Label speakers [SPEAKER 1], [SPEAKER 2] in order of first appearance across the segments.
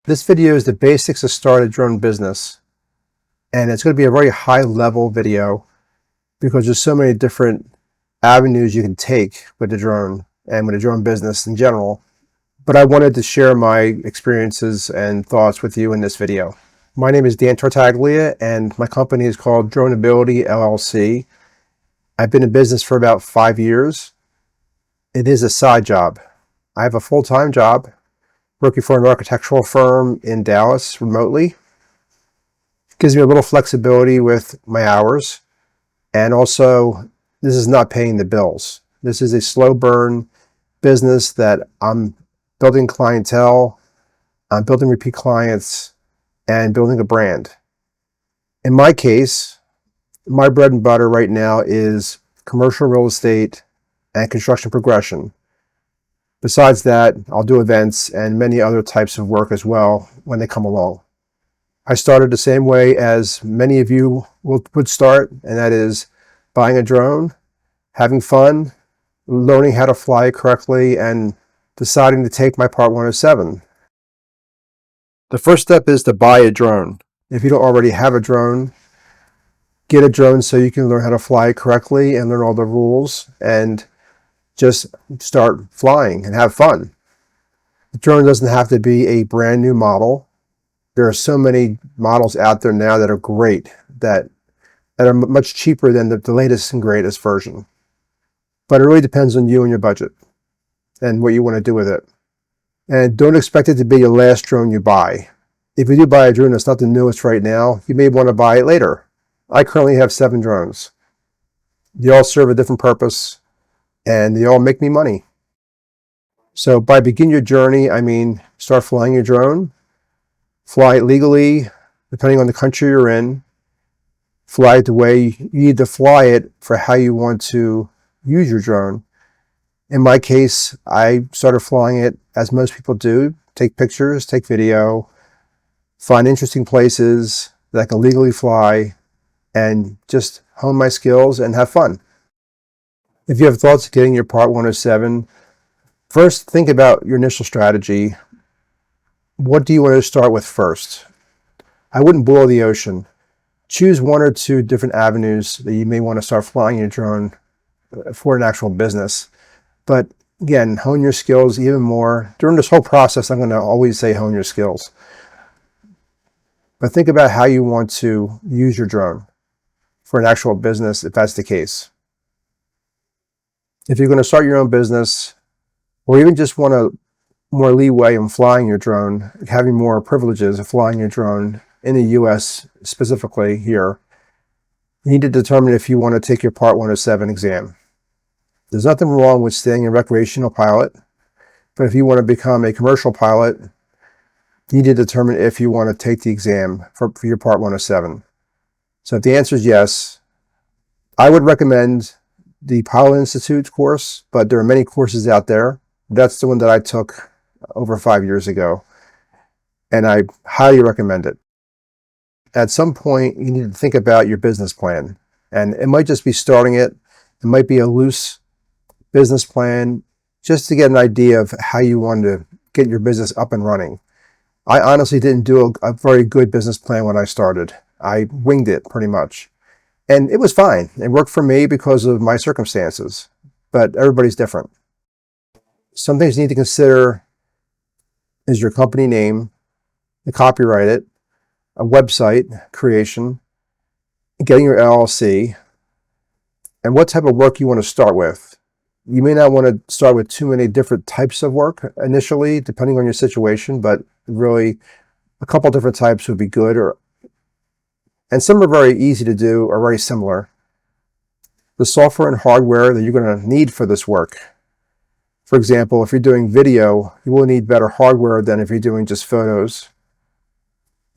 [SPEAKER 1] This video is the basics to start a drone business, and it's going to be a very high level video because there's so many different avenues you can take with the drone and with a drone business in general. But I wanted to share my experiences and thoughts with you in this video. My name is Dan Tartaglia and my company is called Droneability LLC. I've been in business for about 5 years. It is a side job. I have a full-time job working for an architectural firm in Dallas remotely. It gives me a little flexibility with my hours. And also, this is not paying the bills. This is a slow burn business that I'm building clientele, I'm building repeat clients, and building a brand. In my case, my bread and butter right now is commercial real estate and construction progression. Besides that, I'll do events and many other types of work as well when they come along. I started the same way as many of you would start, and that is buying a drone, having fun, learning how to fly it correctly, and deciding to take my Part 107. The first step is to buy a drone. If you don't already have a drone, get a drone so you can learn how to fly it correctly and learn all the rules and just start flying and have fun. The drone doesn't have to be a brand new model. There are so many models out there now that are great, that are much cheaper than the latest and greatest version. But it really depends on you and your budget and what you want to do with it. And don't expect it to be your last drone you buy. If you do buy a drone that's not the newest right now, you may want to buy it later. I currently have 7 drones. They all serve a different purpose, and they all make me money. So by begin your journey, I mean start flying your drone, fly it legally, depending on the country you're in, fly it the way you need to fly it for how you want to use your drone. In my case, I started flying it as most people do, take pictures, take video, find interesting places that I can legally fly, and just hone my skills and have fun. If you have thoughts of getting your Part 107, first think about your initial strategy. What do you want to start with first? I wouldn't boil the ocean. Choose 1 or 2 different avenues that you may want to start flying your drone for an actual business. But again, hone your skills even more. During this whole process, I'm going to always say hone your skills. But think about how you want to use your drone for an actual business, if that's the case. If you're going to start your own business, or even just want a more leeway in flying your drone, having more privileges of flying your drone in the US specifically here, you need to determine if you want to take your Part 107 exam. There's nothing wrong with staying a recreational pilot, but if you want to become a commercial pilot, you need to determine if you want to take the exam for your Part 107. So if the answer is yes, I would recommend the Pilot Institute course, but there are many courses out there. That's the one that I took over 5 years ago, and I highly recommend it. At some point, you need to think about your business plan, and it might just be starting it. It might be a loose business plan just to get an idea of how you want to get your business up and running. I honestly didn't do a very good business plan when I started. I winged it pretty much. And it was fine. It worked for me because of my circumstances, but everybody's different. Some things you need to consider is your company name, the copyright it, a website creation, getting your LLC, and what type of work you want to start with. You may not want to start with too many different types of work initially, depending on your situation, but really a couple different types would be good, and some are very easy to do or very similar. The software and hardware that you're going to need for this work. For example, if you're doing video, you will need better hardware than if you're doing just photos.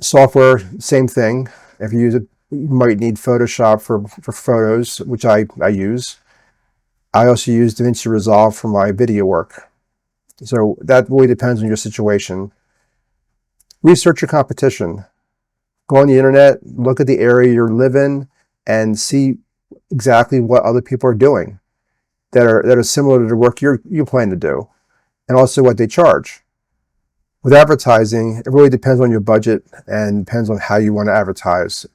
[SPEAKER 1] Software, same thing. If you use it, you might need Photoshop for photos, which I use. I also use DaVinci Resolve for my video work. So that really depends on your situation. Research your competition. Go on the internet, look at the area you live in, and see exactly what other people are doing that are similar to the work you plan to do, and also what they charge. With advertising, it really depends on your budget and depends on how you want to advertise.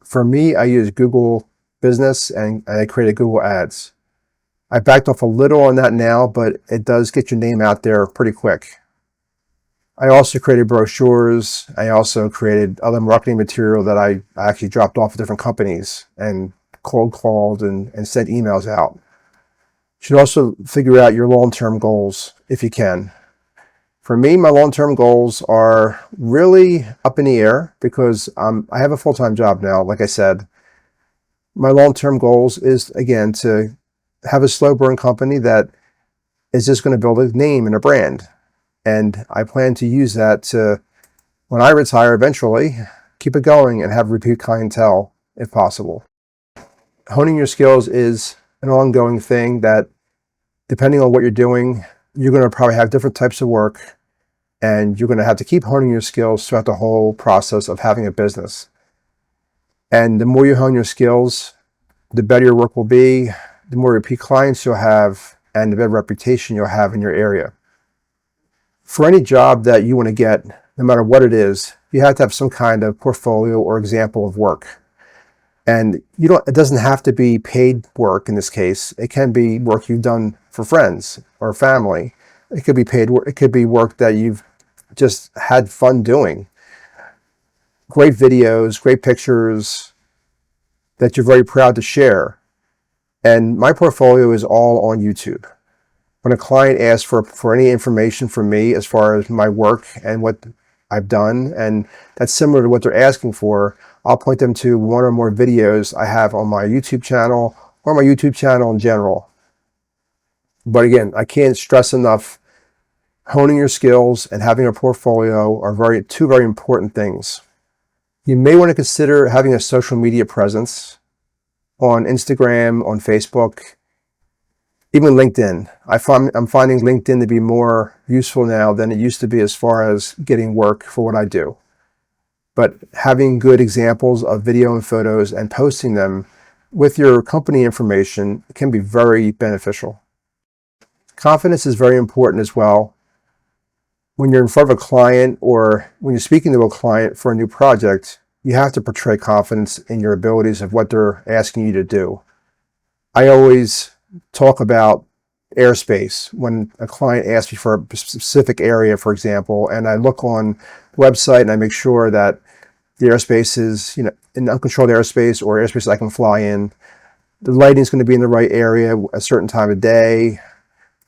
[SPEAKER 1] For me, I use Google Business and I created Google Ads. I backed off a little on that now, but it does get your name out there pretty quick. I also created brochures. I also created other marketing material that I actually dropped off at different companies and cold called and sent emails out. You should also figure out your long-term goals if you can. For me, my long-term goals are really up in the air because I have a full-time job now, like I said. My long-term goals is, again, to have a slow burn company that is just going to build a name and a brand. And I plan to use that to, when I retire eventually, keep it going and have repeat clientele if possible. Honing your skills is an ongoing thing that, depending on what you're doing, you're going to probably have different types of work, and you're going to have to keep honing your skills throughout the whole process of having a business. And the more you hone your skills, the better your work will be, the more repeat clients you'll have, and the better reputation you'll have in your area. For any job that you want to get, no matter what it is, you have to have some kind of portfolio or example of work. And it doesn't have to be paid work in this case. It can be work you've done for friends or family. It could be paid work. It could be work that you've just had fun doing. Great videos, great pictures that you're very proud to share. And my portfolio is all on YouTube. When a client asks for any information from me as far as my work and what I've done, and that's similar to what they're asking for, I'll point them to one or more videos I have on my YouTube channel or my YouTube channel in general. But again, I can't stress enough, honing your skills and having a portfolio are two very important things. You may want to consider having a social media presence on Instagram, on Facebook, even LinkedIn. I'm finding LinkedIn to be more useful now than it used to be as far as getting work for what I do. But having good examples of video and photos and posting them with your company information can be very beneficial. Confidence is very important as well. When you're in front of a client or when you're speaking to a client for a new project, you have to portray confidence in your abilities of what they're asking you to do. I always talk about airspace when a client asks me for a specific area, for example, and I look on the website and I make sure that the airspace is, an uncontrolled airspace or airspace I can fly in. The lighting is going to be in the right area a certain time of day.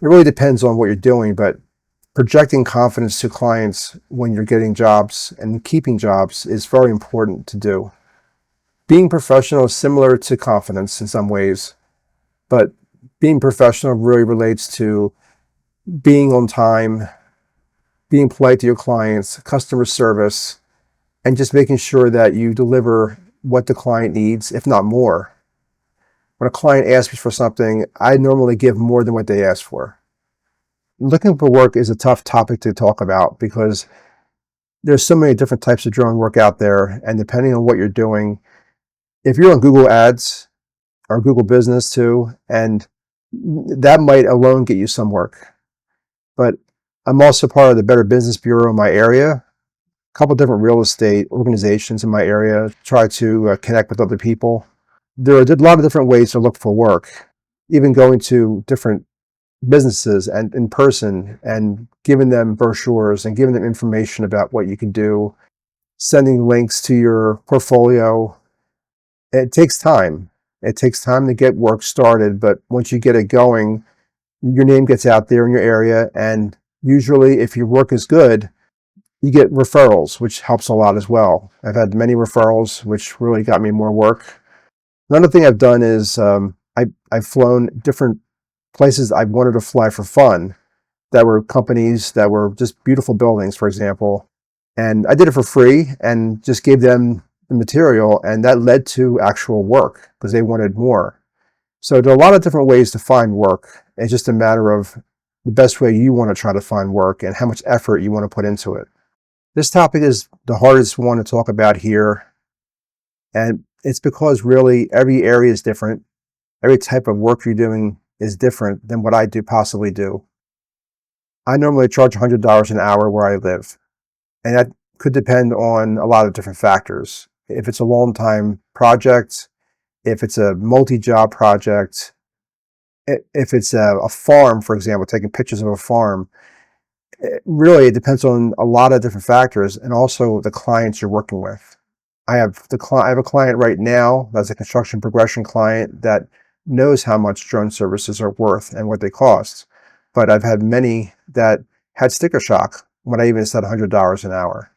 [SPEAKER 1] It really depends on what you're doing, but projecting confidence to clients when you're getting jobs and keeping jobs is very important to do. Being professional is similar to confidence in some ways, but being professional really relates to being on time, being polite to your clients, customer service, and just making sure that you deliver what the client needs, if not more. When a client asks me for something, I normally give more than what they ask for. Looking for work is a tough topic to talk about because there's so many different types of drone work out there, and depending on what you're doing, if you're on Google Ads or Google Business too, and that might alone get you some work. But I'm also part of the Better Business Bureau in my area, a couple different real estate organizations in my area, try to connect with other people. There are a lot of different ways to look for work, even going to different businesses and in person and giving them brochures and giving them information about what you can do, sending links to your portfolio. It takes time. It takes time to get work started, but once you get it going, your name gets out there in your area, and usually if your work is good, you get referrals, which helps a lot as well. I've had many referrals, which really got me more work. Another thing I've done is I've flown different places I wanted to fly for fun that were companies that were just beautiful buildings, for example. And I did it for free and just gave them the material, and that led to actual work because they wanted more. So there are a lot of different ways to find work. It's just a matter of the best way you want to try to find work and how much effort you want to put into it. This topic is the hardest one to talk about here. And it's because really every area is different. Every type of work you're doing is different than what I possibly do. I normally charge $100 an hour where I live, and that could depend on a lot of different factors. If it's a long-time project, if it's a multi-job project, if it's a farm, for example, taking pictures of a farm, it depends on a lot of different factors and also the clients you're working with. I have a client right now that's a construction progression client that knows how much drone services are worth and what they cost. But I've had many that had sticker shock when I even said $100 an hour.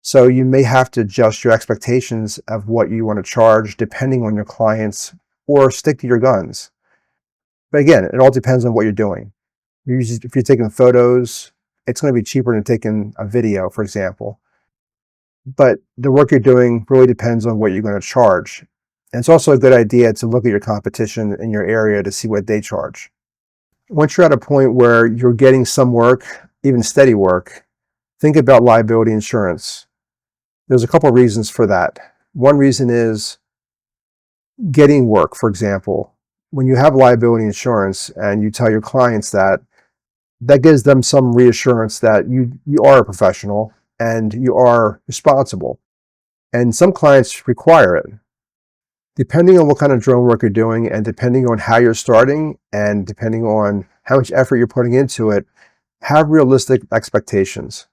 [SPEAKER 1] So you may have to adjust your expectations of what you want to charge depending on your clients, or stick to your guns. But again, it all depends on what you're doing. If you're taking photos, it's going to be cheaper than taking a video, for example. But the work you're doing really depends on what you're going to charge. And it's also a good idea to look at your competition in your area to see what they charge. Once you're at a point where you're getting some work, even steady work, think about liability insurance. There's a couple of reasons for that. One reason is getting work, for example. When you have liability insurance and you tell your clients that gives them some reassurance that you are a professional and you are responsible. And some clients require it. Depending on what kind of drone work you're doing, and depending on how you're starting, and depending on how much effort you're putting into it, have realistic expectations.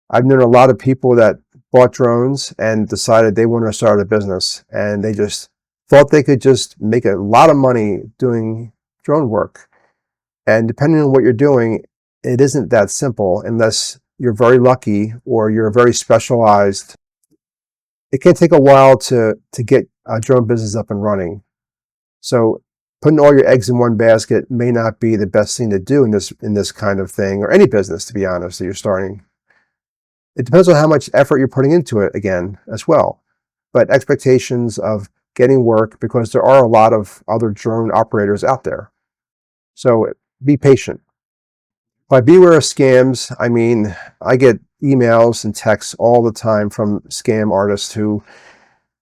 [SPEAKER 1] I've known a lot of people that bought drones and decided they wanted to start a business, and they just thought they could just make a lot of money doing drone work. And depending on what you're doing, it isn't that simple unless you're very lucky or you're very specialized. It can take a while to get a drone business up and running. So putting all your eggs in one basket may not be the best thing to do in this kind of thing, or any business, to be honest, that you're starting. It depends on how much effort you're putting into it again as well. But expectations of getting work, because there are a lot of other drone operators out there. So be patient. By beware of scams, I mean, I get emails and texts all the time from scam artists who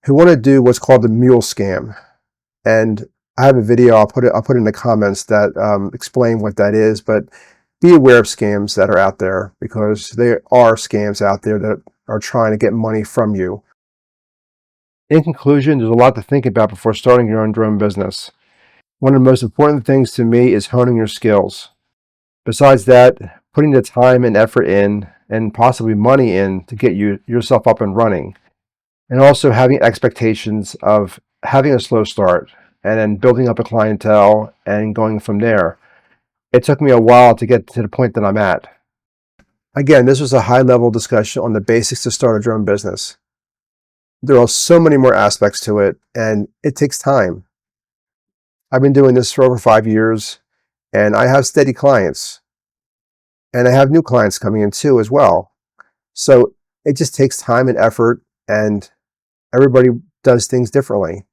[SPEAKER 1] want to do what's called the Mule Scam. And I have a video, I'll put it in the comments, that explain what that is. But be aware of scams that are out there, because there are scams out there that are trying to get money from you. In conclusion, there's a lot to think about before starting your own drone business. One of the most important things to me is honing your skills. Besides that, putting the time and effort in, and possibly money in, to get yourself up and running. And also having expectations of having a slow start and then building up a clientele and going from there. It took me a while to get to the point that I'm at. Again, this was a high-level discussion on the basics to start a drone business. There are so many more aspects to it, and it takes time. I've been doing this for over 5 years, and I have steady clients. And I have new clients coming in too as well. So it just takes time and effort, and everybody does things differently.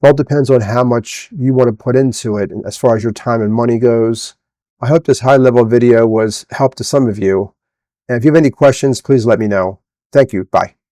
[SPEAKER 1] It all depends on how much you want to put into it as far as your time and money goes. I hope this high-level video was help to some of you. And if you have any questions, please let me know. Thank you. Bye.